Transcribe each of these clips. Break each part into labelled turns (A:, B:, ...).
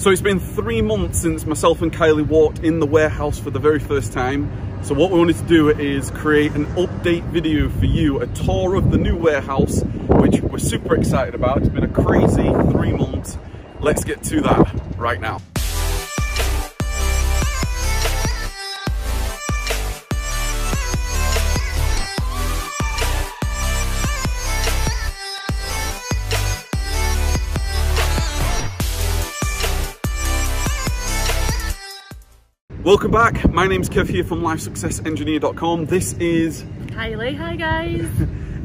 A: So it's been 3 months since myself and Kylie walked in the warehouse for the very first time. So what we wanted to do is create an update video for you, a tour of the new warehouse, which we're super excited about. It's been a crazy 3 months. Let's get to that right now. Welcome back, my name's Kev here from LifeSuccessEngineer.com. This is
B: Kylie, hi guys.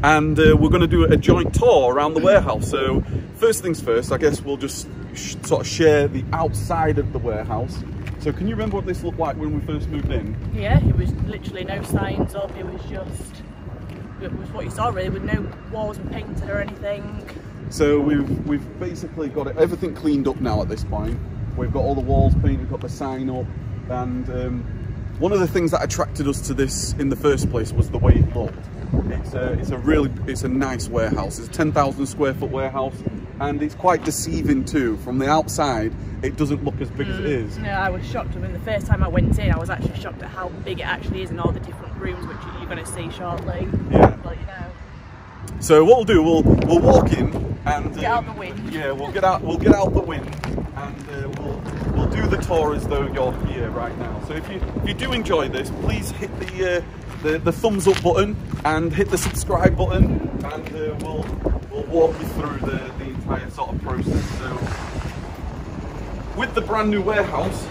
A: And we're going to do a joint tour around the warehouse. So first things first, I guess we'll just sort of share the outside of the warehouse. So can you remember what this looked like when we first moved in?
B: Yeah, it was literally no signs up, it was what you saw really, with no walls were painted or anything. So
A: we've basically got everything cleaned up now at this point. We've got all the walls painted, got the sign up. And one of the things that attracted us to this in the first place was the way it looked. It's a nice warehouse. It's a 10,000 square foot warehouse, and it's quite deceiving too. From the outside, it doesn't look as big as it is.
B: Yeah, I was shocked. I mean, the first time I went in, I was actually shocked at how big it actually is in all the different rooms, which you're going to see shortly.
A: Yeah.
B: Well, you know.
A: So what we'll do, we'll walk in and
B: get out the wind.
A: Yeah, we'll get out the wind, and we'll do the tour as though you're here right now. So if you do enjoy this, please hit the thumbs up button and hit the subscribe button, and we'll walk you through the entire sort of process. So with the brand new warehouse,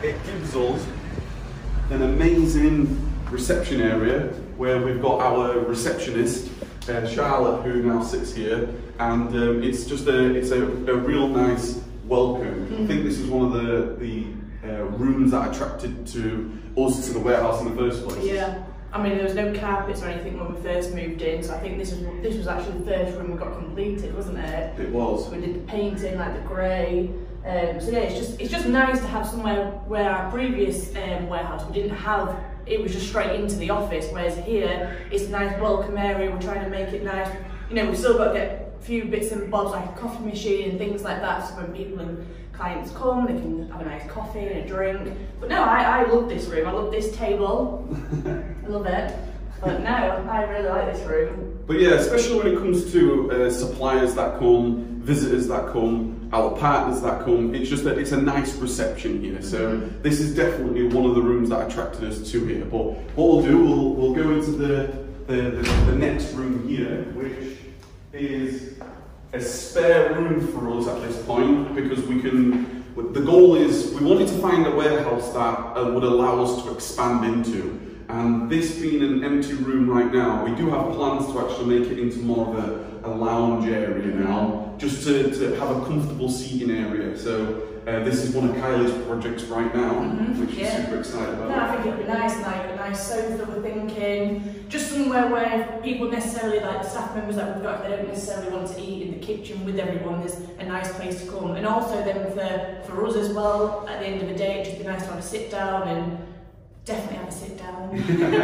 A: it gives us an amazing reception area where we've got our receptionist Charlotte, who now sits here, and it's a real nice welcome. I think this is one of the rooms that attracted us to the warehouse in the first place.
B: Yeah, I mean there was no carpets or anything when we first moved in, so I think this was actually the first room we got completed, wasn't it?
A: It was.
B: We did the painting, like the grey. So yeah, it's just nice to have somewhere where our previous warehouse we didn't have. It was just straight into the office, whereas here it's a nice welcome area. We're trying to make it nice. You know, we've still got to get a few bits and bobs like a coffee machine and things like that, so when people and clients come, they can have a nice coffee and a drink. But no, I love this room. I love this table. I love it. But no, I really like this room.
A: But yeah, especially when it comes to suppliers that come, visitors that come, our partners that come, it's just that it's a nice reception here. So this is definitely one of the rooms that attracted us to here. But what we'll do, we'll go into the next room here, which is a spare room for us at this point, because the goal is we wanted to find a warehouse that would allow us to expand into. And this being an empty room right now, we do have plans to actually make it into more of a lounge area now, just to have a comfortable seating area. So this is one of Kylie's projects right now, which she's super excited about.
B: No, I think it'd be nice, like a nice sofa, we're thinking. Just somewhere where people necessarily, like the staff members that we've got, they don't necessarily want to eat in the kitchen with everyone, there's a nice place to come. And also then for us as well, at the end of the day, it'd just be nice to have a sit down and definitely have a sit down.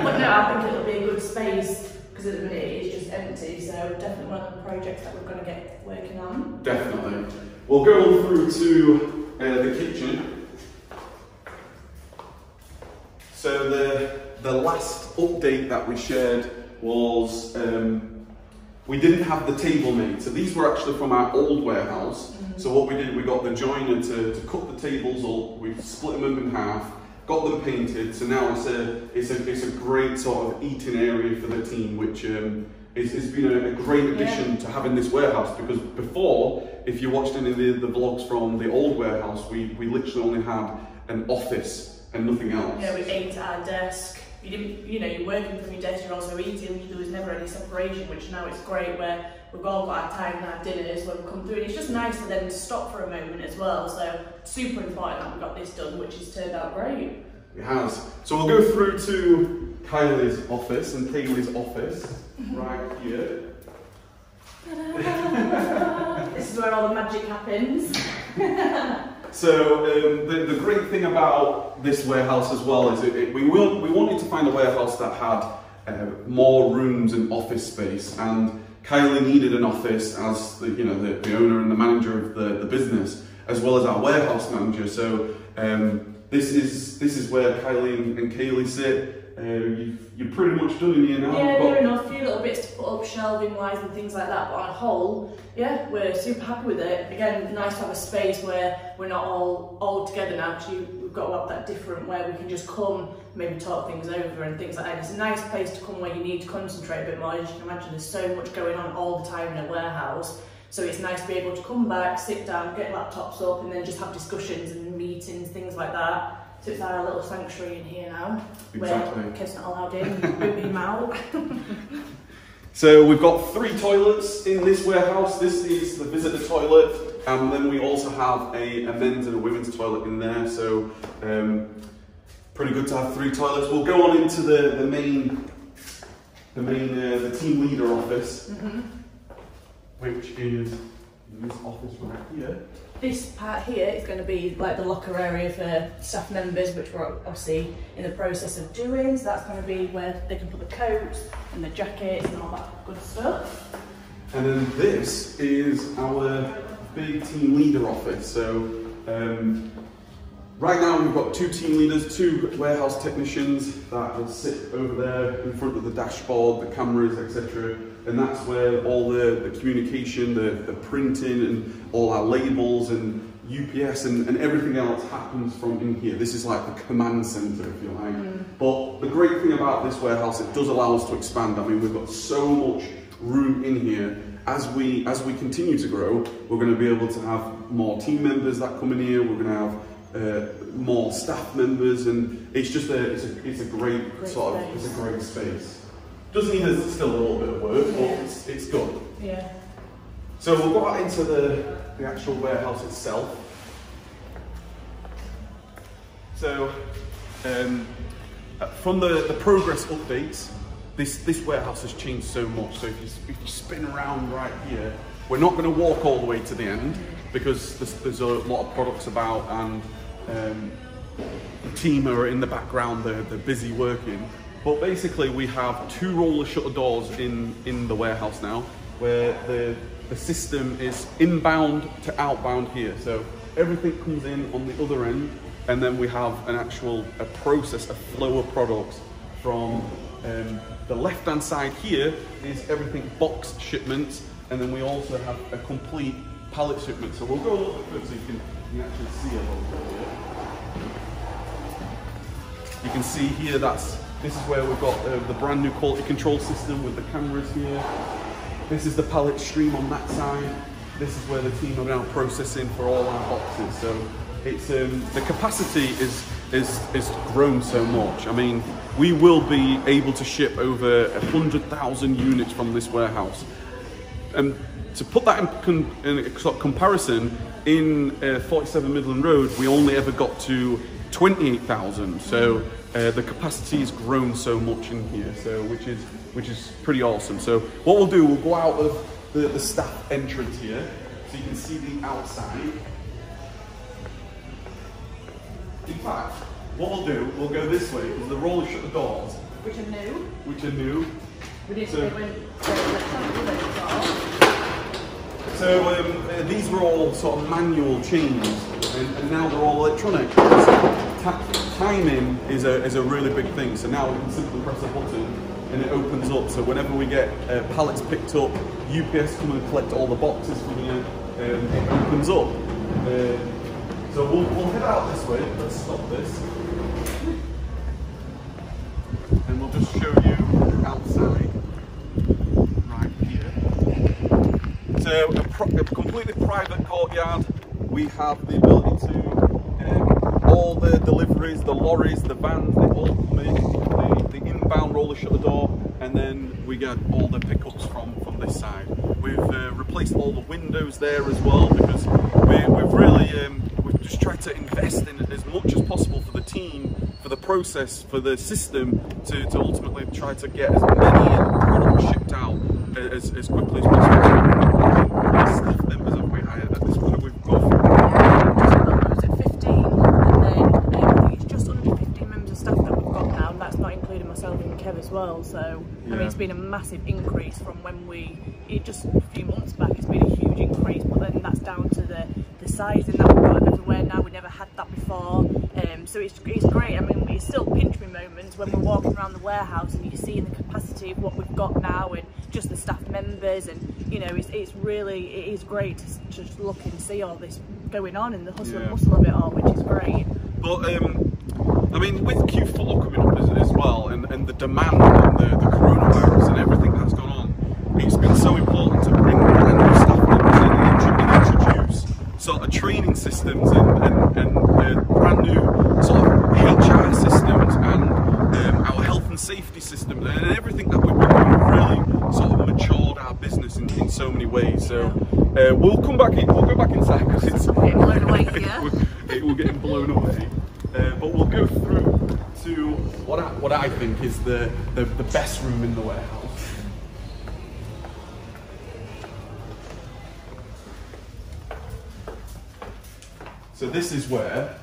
B: But no, I think it'll be a good space, because at the minute it's just empty, so definitely one of the projects that we're going to get working on.
A: Definitely. We'll go on through to the kitchen. So the last update that we shared was we didn't have the table made. So these were actually from our old warehouse. So what we did, we got the joiner to cut the tables up, we split them up in half, got them painted, so now it's a great sort of eating area for the team, which it's been a great addition to having this warehouse, because before, if you watched any of the vlogs from the old warehouse, we literally only had an office and nothing else.
B: Yeah, we ate at our desk. You're working from your desk, you're also eating, there was never any separation, which now it's great where we've all got our time and our dinners when we come through, and it's just nice for them to stop for a moment as well, so super important that we got this done, which has turned out great.
A: It has. So we'll go through to Kylie's office and Kaylee's office, right here.
B: This is where all the magic happens.
A: So the great thing about this warehouse as well is we wanted to find a warehouse that had more rooms and office space, and Kylie needed an office as the owner and the manager of the business, as well as our warehouse manager. So this is where Kylie and Kaylee sit. You're pretty much done in here now.
B: Yeah, near enough. A few little bits to put up shelving wise and things like that, but on a whole, yeah, we're super happy with it. Again, nice to have a space where we're not all together now, because we've got to have that different where we can just come, maybe talk things over and things like that. It's a nice place to come where you need to concentrate a bit more. As you can imagine, there's so much going on all the time in a warehouse. So it's nice to be able to come back, sit down, get laptops up, and then just have discussions and meetings, things like that. So it's our little sanctuary in here now,
A: exactly.
B: Where kids not allowed in, we beam them out.
A: So we've got 3 toilets in this warehouse. This is the visitor toilet, and then we also have a men's and a women's toilet in there. So pretty good to have 3 toilets. We'll go on into the team leader office, which is this office right here.
B: This part here is going to be like the locker area for staff members, which we're obviously in the process of doing. So that's going to be where they can put the coats and the jackets and all that good stuff.
A: And then this is our big team leader office. So right now we've got 2 team leaders, 2 warehouse technicians that will sit over there in front of the dashboard, the cameras, etc. And that's where all the communication, the printing and all our labels and UPS and everything else happens from in here. This is like the command center, if you like. But the great thing about this warehouse, it does allow us to expand. I mean, we've got so much room in here. As we continue to grow, we're going to be able to have more team members that come in here. We're going to have more staff members, and it's just it's a great sort of, it's a great space. Does need still a little bit of work, but it's good.
B: Yeah.
A: So we'll go out into the actual warehouse itself. So from the progress updates, this warehouse has changed so much. So if you spin around right here, we're not going to walk all the way to the end because there's a lot of products about, and the team are in the background. They're busy working. But basically we have 2 roller shutter doors in the warehouse now, where the system is inbound to outbound here. So everything comes in on the other end, and then we have a process, a flow of products from the left hand side here is everything box shipments, and then we also have a complete pallet shipment. So we'll go a little bit further so you can actually see a little bit here. You can see here this is where we've got the brand new quality control system with the cameras here. This is the pallet stream on that side. This is where the team are now processing for all our boxes. So it's the capacity is grown so much. I mean, we will be able to ship over 100,000 units from this warehouse. And to put that in sort of comparison, in 47 Midland Road, we only ever got to 28,000. So the capacity has grown so much in here, so which is pretty awesome. So what we'll do, we'll go out of the staff entrance here, so you can see the outside. In fact, what we'll do, we'll go this way, because the roller shutter doors,
B: Which are
A: new.
B: We didn't
A: So- So these were all sort of manual chains, and now they're all electronic. Timing is a really big thing. So now we can simply press a button and it opens up. So whenever we get pallets picked up, UPS come and collect all the boxes from here, it opens up. So we'll head out this way. Let's stop this, and we'll just show you outside. So a completely private courtyard. We have the ability to all the deliveries, the lorries, the vans, they all come in the inbound roller shutter door, and then we get all the pickups from this side. We've replaced all the windows there as well, because we've just tried to invest in as much as possible for the team, for the process, for the system, to ultimately try to get as many products shipped out as quickly as possible. Staff members have we hired at this point? We've got
B: 15, and then I think it's just under 15 members of staff that we've got now. That's not including myself and Kev as well. So I mean, it's been a massive increase from when just a few months back. It's been a huge increase, but then that's down to the size in that had that before. So it's great. I mean, it's still pinch me moments when we're walking around the warehouse and you're seeing the capacity of what we've got now and just the staff members, and you know, it is great to just look and see all this going on and the hustle and bustle of it all, which is great.
A: But I mean, with Q4 coming up as well, and the demand and the coronavirus and everything that's gone on, it's been so important to bring brand new staff members in and introduce sort of training systems and brand new sort of HR systems and our health and safety systems and everything that we've been doing really sort of matured our business in so many ways. So we'll come back in. We'll go back inside because it's
B: getting blown away here.
A: We're getting blown away. But we'll go through to what I think is the best room in the warehouse. So this is where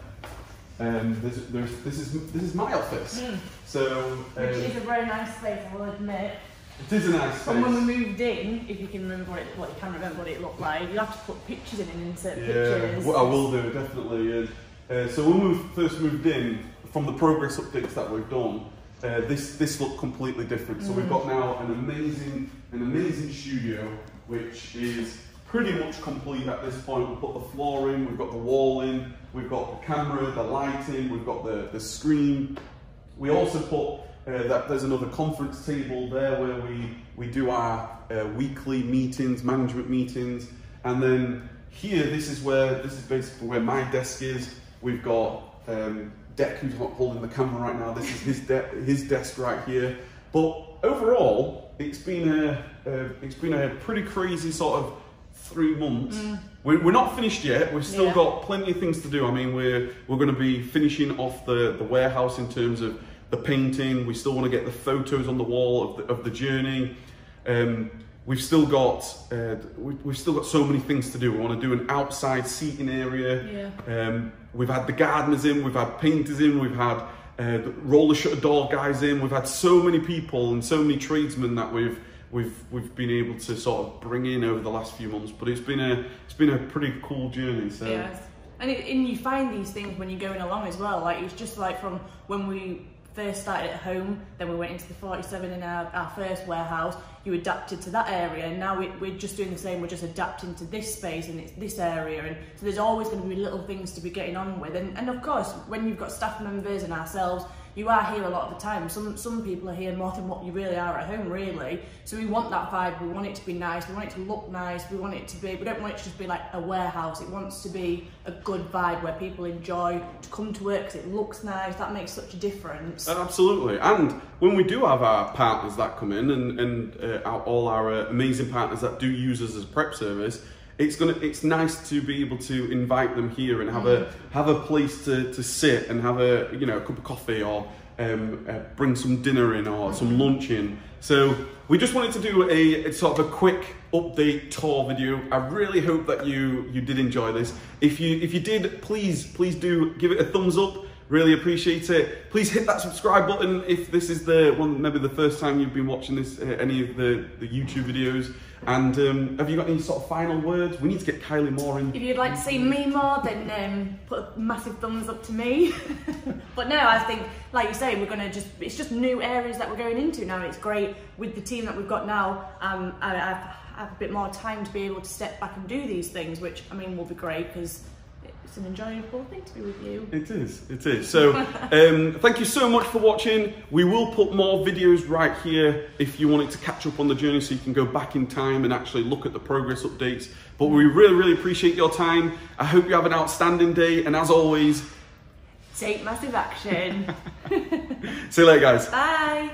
A: this is my office. So
B: which is a very nice space, I will admit.
A: It is a nice space.
B: From when we moved in, if you can remember what you can remember what it looked like, you have to put pictures in and insert pictures.
A: Well, I will do, definitely. So when we first moved in, from the progress updates that we've done, this looked completely different. So we've got now an amazing studio, which is pretty much complete at this point. We've put the floor in, we've got the wall in, we've got the camera, the lighting, we've got the screen. We also put that there's another conference table there where we do our weekly meetings, management meetings, and then here this is basically where my desk is. We've got Deck, who's not holding the camera right now. This is his desk right here. But overall, it's been a pretty crazy sort of 3 months. We're not finished yet. We've still got plenty of things to do. I mean, we're going to be finishing off the warehouse in terms of the painting. We still want to get the photos on the wall of the journey. We've still got so many things to do. We want to do an outside seating area. We've had the gardeners in, we've had painters in, we've had the roller shutter door guys in. We've had so many people and so many tradesmen that we've been able to sort of bring in over the last few months. But it's been a pretty cool journey. So.
B: Yes, and you find these things when you're going along as well. Like it's just like from when we first started at home, then we went into the 47 in our first warehouse. You adapted to that area, and now we're just doing the same. We're just adapting to this space and it's this area, and so there's always going to be little things to be getting on with. And of course, when you've got staff members and ourselves, you are here a lot of the time. Some people are here more than what you really are at home, really. So we want that vibe. We want it to be nice. We want it to look nice. We want it to be. We don't want it to just be like a warehouse. It wants to be a good vibe where people enjoy to come to work because it looks nice. That makes such a difference.
A: Absolutely. And when we do have our partners that come in and all our amazing partners that do use us as a prep service, it's nice to be able to invite them here and have a place to sit and have a cup of coffee or bring some dinner in or some lunch in. So we just wanted to do a sort of a quick update tour video. I really hope that you did enjoy this. If you did, please do give it a thumbs up. Really appreciate it. Please hit that subscribe button if this is maybe the first time you've been watching this any of the YouTube videos. And have you got any sort of final words? We need to get Kylie more in.
B: If you'd like to see me more, then put a massive thumbs up to me. But no, I think, like you say, it's just new areas that we're going into now. It's great with the team that we've got now. I have a bit more time to be able to step back and do these things, which I mean will be great because it's an enjoyable thing to be with you. It
A: is. So thank you so much for watching. We will put more videos right here if you wanted to catch up on the journey so you can go back in time and actually look at the progress updates. But we really appreciate your time. I hope you have an outstanding day, and as always,
B: take massive action.
A: See you later, guys.
B: Bye.